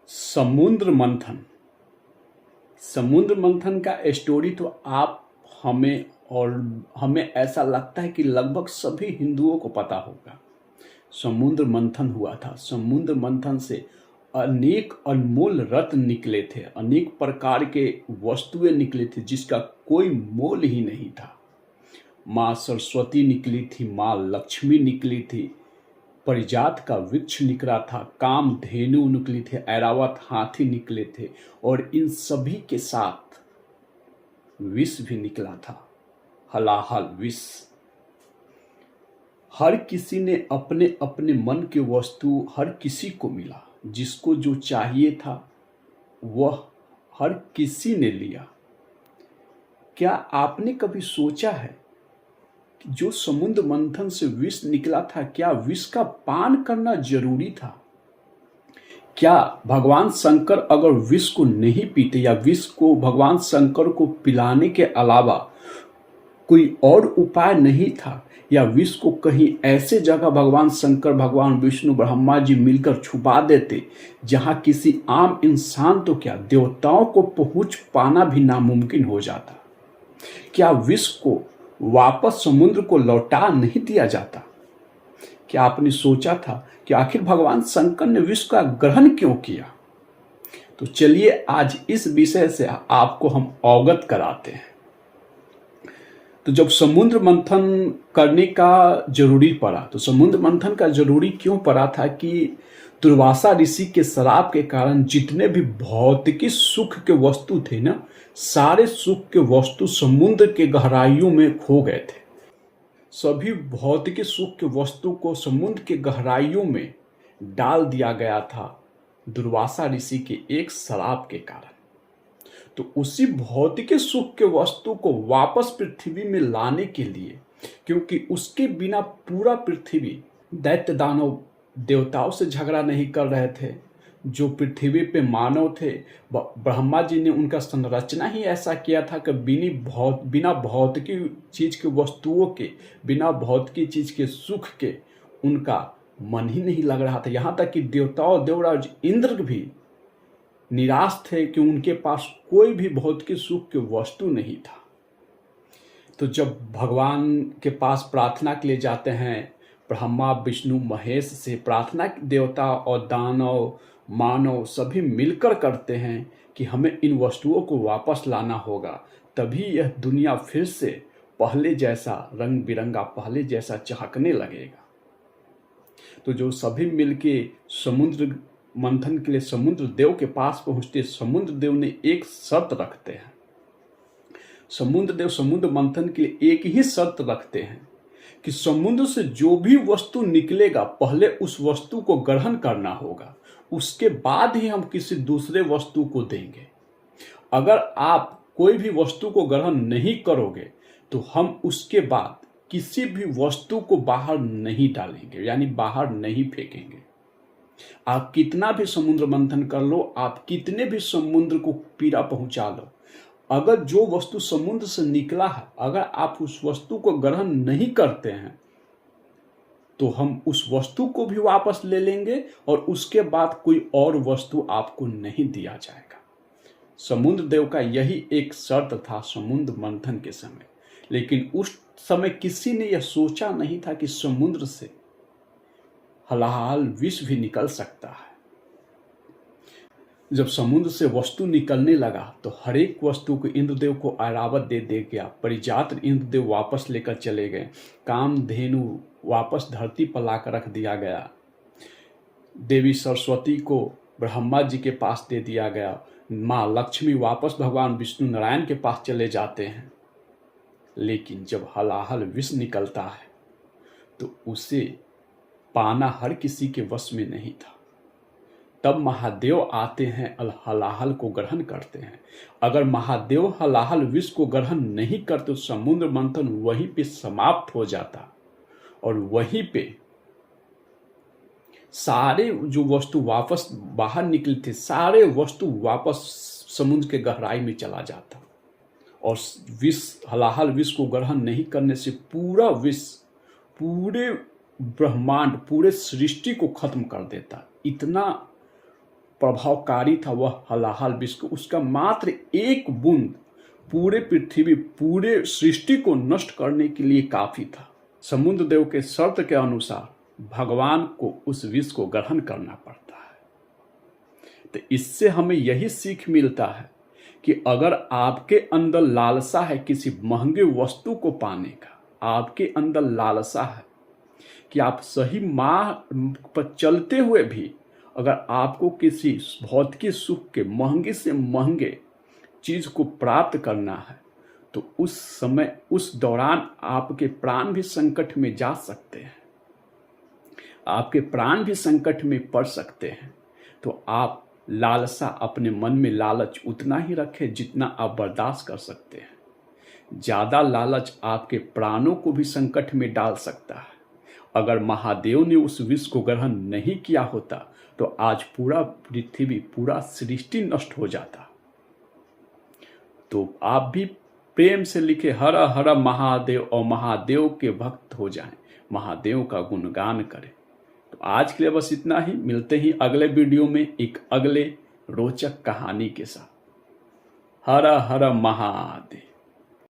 समुद्र मंथन। समुद्र मंथन का स्टोरी तो आप हमें और हमें ऐसा लगता है कि लगभग सभी हिंदुओं को पता होगा। समुद्र मंथन हुआ था। समुद्र मंथन से अनेक अनमोल रत्न निकले थे, अनेक प्रकार के वस्तुएं निकले थे जिसका कोई मोल ही नहीं था। माँ सरस्वती निकली थी, माँ लक्ष्मी निकली थी, परिजात का वृक्ष निकला था, कामधेनु निकली थे, ऐरावत हाथी निकले थे और इन सभी के साथ विष भी निकला था, हलाहल विष। हर किसी ने अपने अपने मन की वस्तु हर किसी को मिला, जिसको जो चाहिए था वह हर किसी ने लिया। क्या आपने कभी सोचा है कि जो समुद्र मंथन से विष निकला था, क्या विष का पान करना जरूरी था? क्या भगवान शंकर अगर विष को नहीं पीते या विष को भगवान शंकर को पिलाने के अलावा कोई और उपाय नहीं था, या विष को कहीं ऐसे जगह भगवान शंकर, भगवान विष्णु, ब्रह्मा जी मिलकर छुपा देते जहां किसी आम इंसान तो क्या देवताओं को पहुंच पाना भी नामुमकिन हो जाता? क्या विष को वापस समुद्र को लौटा नहीं दिया जाता? क्या आपने सोचा था कि आखिर भगवान शंकर ने विष का ग्रहण क्यों किया? तो चलिए आज इस विषय से आपको हम अवगत कराते हैं। तो जब समुद्र मंथन करने का जरूरी पड़ा, तो समुद्र मंथन का जरूरी क्यों पड़ा था कि दुर्वासा ऋषि के श्राप के कारण जितने भी भौतिकी सुख के वस्तु थे ना, सारे सुख के वस्तु समुद्र के गहराइयों में खो गए थे। सभी भौतिकी सुख के वस्तु को समुद्र के गहराइयों में डाल दिया गया था दुर्वासा ऋषि के एक श्राप के कारण। तो उसी भौतिक सुख के वस्तु को वापस पृथ्वी में लाने के लिए, क्योंकि उसके बिना पूरा पृथ्वी दैत्य दानव देवताओं से झगड़ा नहीं कर रहे थे, जो पृथ्वी पे मानव थे, ब्रह्मा जी ने उनका संरचना ही ऐसा किया था कि बिना भौतिकी चीज के वस्तुओं के, बिना भौतिकी चीज के सुख के उनका मन ही नहीं लग रहा था। यहाँ तक कि देवताओं, देवराज इंद्र भी निराश थे कि उनके पास कोई भी भौतिक सुख की वस्तु नहीं था। तो जब भगवान के पास प्रार्थना के लिए जाते हैं, ब्रह्मा विष्णु महेश से प्रार्थना, देवता और दानव मानव सभी मिलकर करते हैं कि हमें इन वस्तुओं को वापस लाना होगा, तभी यह दुनिया फिर से पहले जैसा रंग बिरंगा, पहले जैसा चहकने लगेगा। तो जो सभी मिलके समुद्र मंथन के लिए समुद्र देव के पास पहुंचते, समुद्र देव ने एक शर्त रखते हैं। समुद्र देव समुद्र मंथन के लिए एक ही शर्त रखते हैं कि समुद्र से जो भी वस्तु निकलेगा पहले उस वस्तु को ग्रहण करना होगा, उसके बाद ही हम किसी दूसरे वस्तु को देंगे। अगर आप कोई भी वस्तु को ग्रहण नहीं करोगे तो हम उसके बाद किसी भी वस्तु को बाहर नहीं डालेंगे, यानी बाहर नहीं फेंकेंगे। आप कितना भी समुद्र मंथन कर लो, आप कितने भी समुद्र को पीड़ा पहुंचा लो, अगर जो वस्तु समुद्र से निकला है, अगर आप उस वस्तु को ग्रहण नहीं करते हैं तो हम उस वस्तु को भी वापस ले लेंगे और उसके बाद कोई और वस्तु आपको नहीं दिया जाएगा। समुद्र देव का यही एक शर्त था समुद्र मंथन के समय। लेकिन उस समय किसी ने यह सोचा नहीं था कि समुद्र से हलाहल विष भी निकल सकता है। जब समुद्र से वस्तु निकलने लगा तो हर एक वस्तु को इंद्रदेव को ऐरावत दे गया। परिजात इंद्रदेव वापस लेकर चले गए। कामधेनु वापस धरती पर लाकर रख दिया गया। देवी सरस्वती को ब्रह्मा जी के पास दे दिया गया। माँ लक्ष्मी वापस भगवान विष्णु नारायण के पास चले जाते हैं। लेकिन जब हलाहल विष निकलता है तो उसे पाना हर किसी के वश में नहीं था। तब महादेव आते हैं, हलाहल को ग्रहण करते हैं। अगर महादेव हलाहल विष को ग्रहण नहीं करते तो समुद्र मंथन वहीं पे समाप्त हो जाता और वहीं पे सारे जो वस्तु वापस बाहर निकले थे, सारे वस्तु वापस समुद्र के गहराई में चला जाता और विष, हलाहल विष को ग्रहण नहीं करने से पूरा विष पूरे ब्रह्मांड, पूरे सृष्टि को खत्म कर देता। इतना प्रभावकारी था वह हलाहल विष को, उसका मात्र एक बूंद पूरे पृथ्वी, पूरे सृष्टि को नष्ट करने के लिए काफी था। समुद्र देव के शर्त के अनुसार भगवान को उस विष को ग्रहण करना पड़ता है। तो इससे हमें यही सीख मिलता है कि अगर आपके अंदर लालसा है किसी महंगे वस्तु को पाने का, आपके अंदर लालसा है कि आप सही मार्ग पर चलते हुए भी अगर आपको किसी भौतिक सुख के महंगे से महंगे चीज को प्राप्त करना है, तो उस समय, उस दौरान आपके प्राण भी संकट में जा सकते हैं, आपके प्राण भी संकट में पड़ सकते हैं। तो आप लालसा, अपने मन में लालच उतना ही रखें जितना आप बर्दाश्त कर सकते हैं। ज्यादा लालच आपके प्राणों को भी संकट में डाल सकता है। अगर महादेव ने उस विष को ग्रहण नहीं किया होता तो आज पूरा पृथ्वी, पूरा सृष्टि नष्ट हो जाता। तो आप भी प्रेम से लिखे हर हर महादेव और महादेव के भक्त हो जाएं, महादेव का गुणगान करें। तो आज के लिए बस इतना ही। मिलते ही अगले वीडियो में एक अगले रोचक कहानी के साथ। हर हर महादेव।